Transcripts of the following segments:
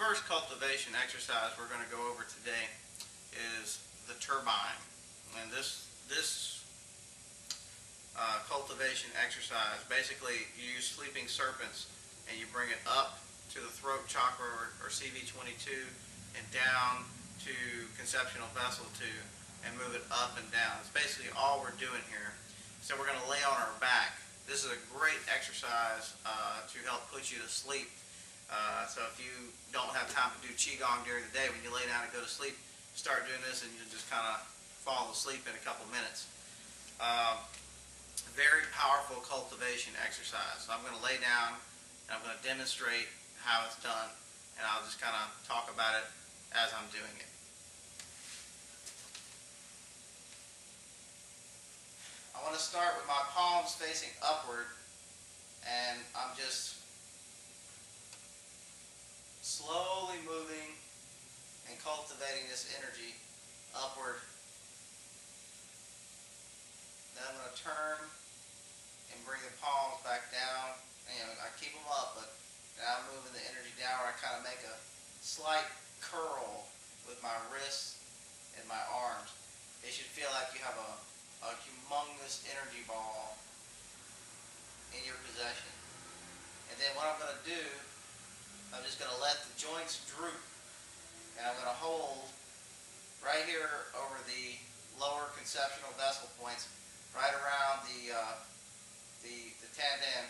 first cultivation exercise we're going to go over today is the turbine. And this cultivation exercise, basically you use sleeping serpents and you bring it up to the throat chakra or CV22 and down to conceptual vessel 2 and move it up and down. It's basically all we're doing here. So we're going to lay on our back. This is a great exercise to help put you to sleep. So if you don't have time to do qigong during the day, when you lay down and go to sleep, start doing this and you'll just kind of fall asleep in a couple minutes. Very powerful cultivation exercise. So I'm going to lay down and I'm going to demonstrate how it's done, and I'll just kind of talk about it as I'm doing it. I want to start with my palms facing upward, and I'm just slowly moving and cultivating this energy upward. Then I'm going to turn and bring the palms back down. I keep them up, but now I'm moving the energy down where I kind of make a slight curl with my wrists and my arms. It should feel like you have a humongous energy ball in your possession. And then what I'm going to do, I'm just going to let the joints droop, and I'm going to hold right here over the lower conceptual vessel points, right around the tendon.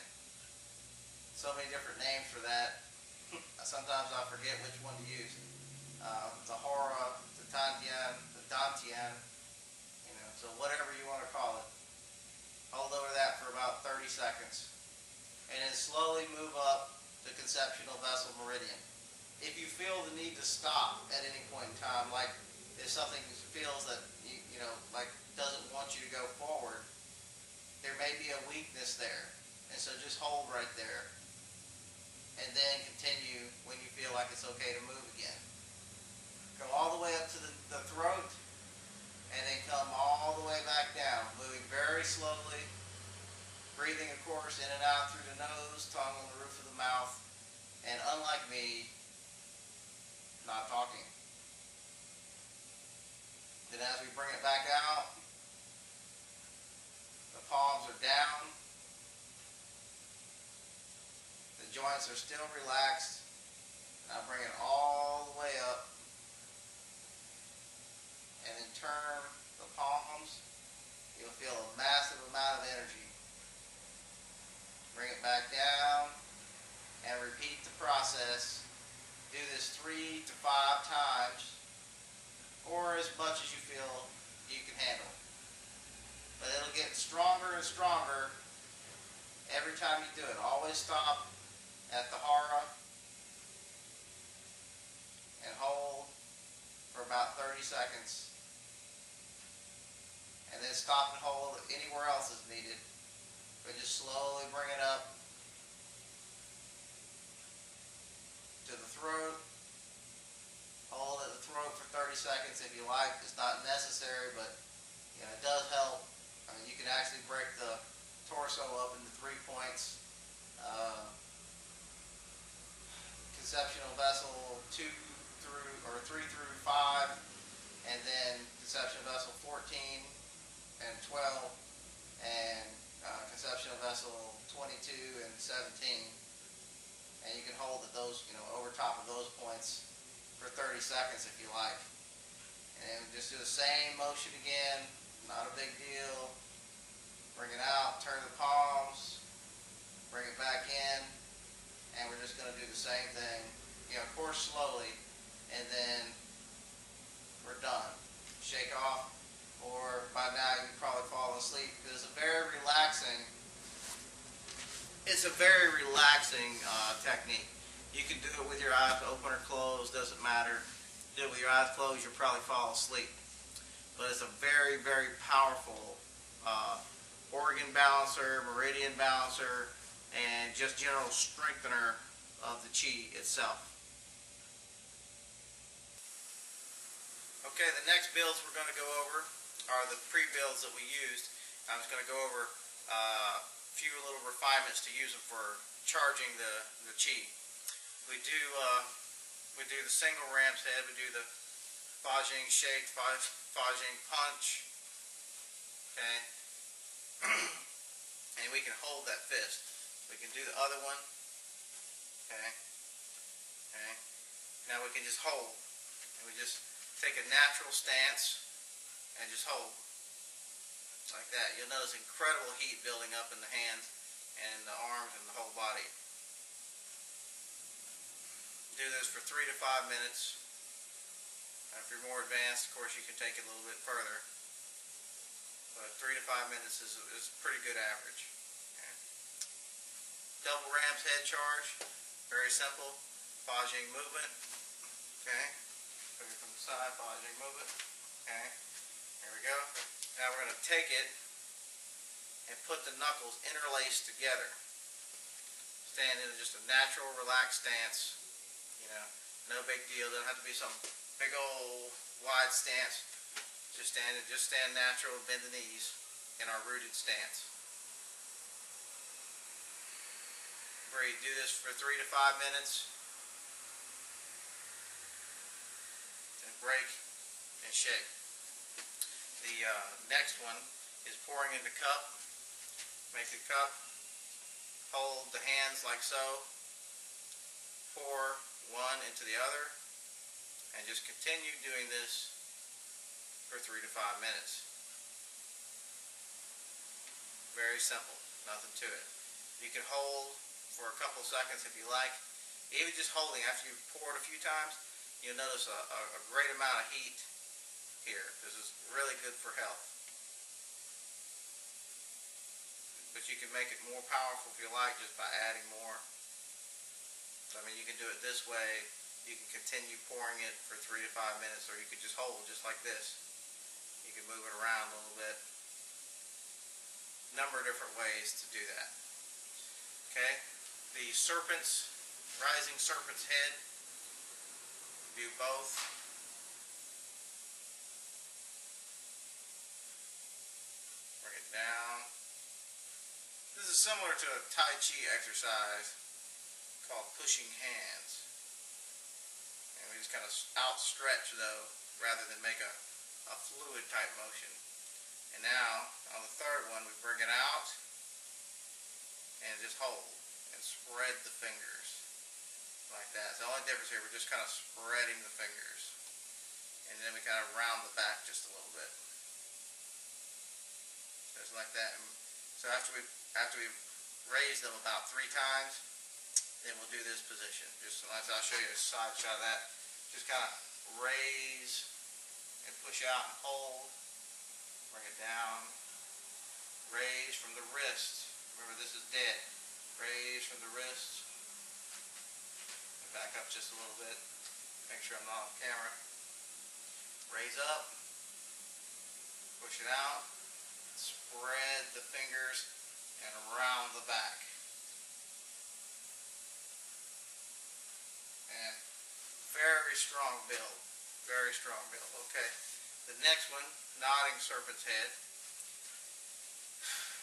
So many different names for that. Sometimes I forget which one to use. The hora, the dantian, the dantian, so whatever you want to call it. Hold over that for about 30 seconds. And then slowly move up the conceptual vessel meridian. If you feel the need to stop at any point in time, like if something feels that, like doesn't want you to go forward, there may be a weakness there. And so just hold right there. And then continue when you feel like it's okay to move again. Go all the way up to the throat, and then come all the way back down, moving very slowly, breathing, of course, in and out through the nose, tongue on the roof of the mouth, and unlike me, not talking. Then as we bring it back out, the palms are down, the joints are still relaxed, and I bring it all the way up, and then turn the palms. You'll feel a massive amount of energy. Bring it back down and repeat the process. Do this 3 to 5 times, or as much as you feel you can handle. But it'll get stronger and stronger every time you do it. Always stop at the hara and hold for about 30 seconds. And then stop and hold anywhere else as needed. But just slowly bring it up to the throat. Hold at the throat for 30 seconds if you like. It's not necessary, but it does help. I mean, you can actually break the torso up into 3 points. Conceptual vessel 2 through, or 3 through 5, and then conceptual vessel 14 and 12, and conceptual vessel 22 and 17. And you can hold at those, over top of those points for 30 seconds if you like. And just do the same motion again, not a big deal. Bring it out, turn the palms, bring it back in, and we're just going to do the same thing, of course slowly, and then we're done. Shake off, or by now you can probably fall asleep, because it's a very relaxing technique. You can do it with your eyes open or closed, doesn't matter. Do it with your eyes closed, you'll probably fall asleep. But it's a very, very powerful organ balancer, meridian balancer, and just general strengthener of the chi itself. Okay, the next builds we're going to go over are the pre-builds that we used. I'm just going to go over a few little refinements to use them for charging the chi. We do we do the single ram's head, we do the Fajing shake, Fajing punch, okay, and we can hold that fist. We can do the other one, okay, okay. Now we can just hold, and we just take a natural stance and just hold, like that. You'll notice incredible heat building up in the hands and the arms and the whole body. Do this for 3 to 5 minutes. If you're more advanced, of course, you can take it a little bit further. But 3 to 5 minutes is a pretty good average. Okay. Double ram's head charge. Very simple. Fajing movement. Okay. Put it from the side. Fajing movement. Okay. Here we go. Now we're going to take it and put the knuckles interlaced together. Stand in just a natural, relaxed stance. You know, no big deal. Doesn't have to be some big old wide stance. Just stand natural, bend the knees in our rooted stance. Breathe. Do this for 3 to 5 minutes. And break and shake. The next one is pouring into cup. Make a cup. Hold the hands like so. Pour one into the other. And just continue doing this for 3 to 5 minutes. Very simple, nothing to it. You can hold for a couple seconds if you like. Even just holding after you've poured a few times, you'll notice a great amount of heat here. This is really good for health. But you can make it more powerful if you like just by adding more. So, I mean, you can do it this way. You can continue pouring it for 3 to 5 minutes, or you could just hold just like this. You can move it around a little bit. Number of different ways to do that. Okay, the rising serpent's head. Do both. Bring it down. This is similar to a Tai Chi exercise called pushing hands. And we just kind of outstretch though, rather than make a fluid type motion. And now, on the third one, we bring it out and just hold and spread the fingers like that. So the only difference here, we're just kind of spreading the fingers. And then we kind of round the back just a little bit. Just like that. So after we've raised them about 3 times, then we'll do this position. Just I'll show you a side shot of that. Just kind of raise and push out and hold. Bring it down. Raise from the wrist. Remember, this is dead. Raise from the wrist. Back up just a little bit. Make sure I'm not on camera. Raise up. Push it out. Spread the fingers and around the back. And very strong build. Very strong build. Okay. The next one, nodding serpent's head.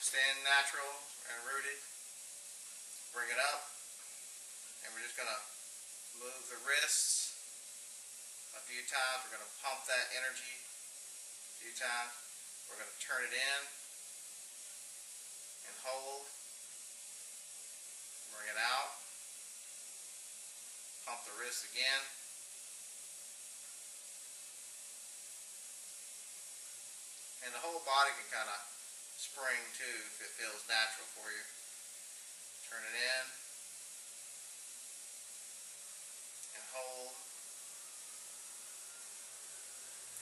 Stand natural and rooted. Bring it up. And we're just going to move the wrists a few times. We're going to pump that energy a few times. We're going to turn it in and hold. Bring it out. Pump the wrist again. And the whole body can kind of spring too if it feels natural for you. Turn it in and hold.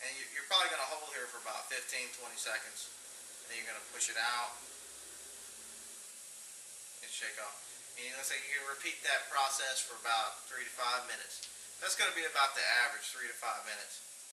And you're probably going to hold here for about 15-20 seconds. And then you're going to push it out and shake off. And let's say you can repeat that process for about 3 to 5 minutes. That's going to be about the average, 3 to 5 minutes.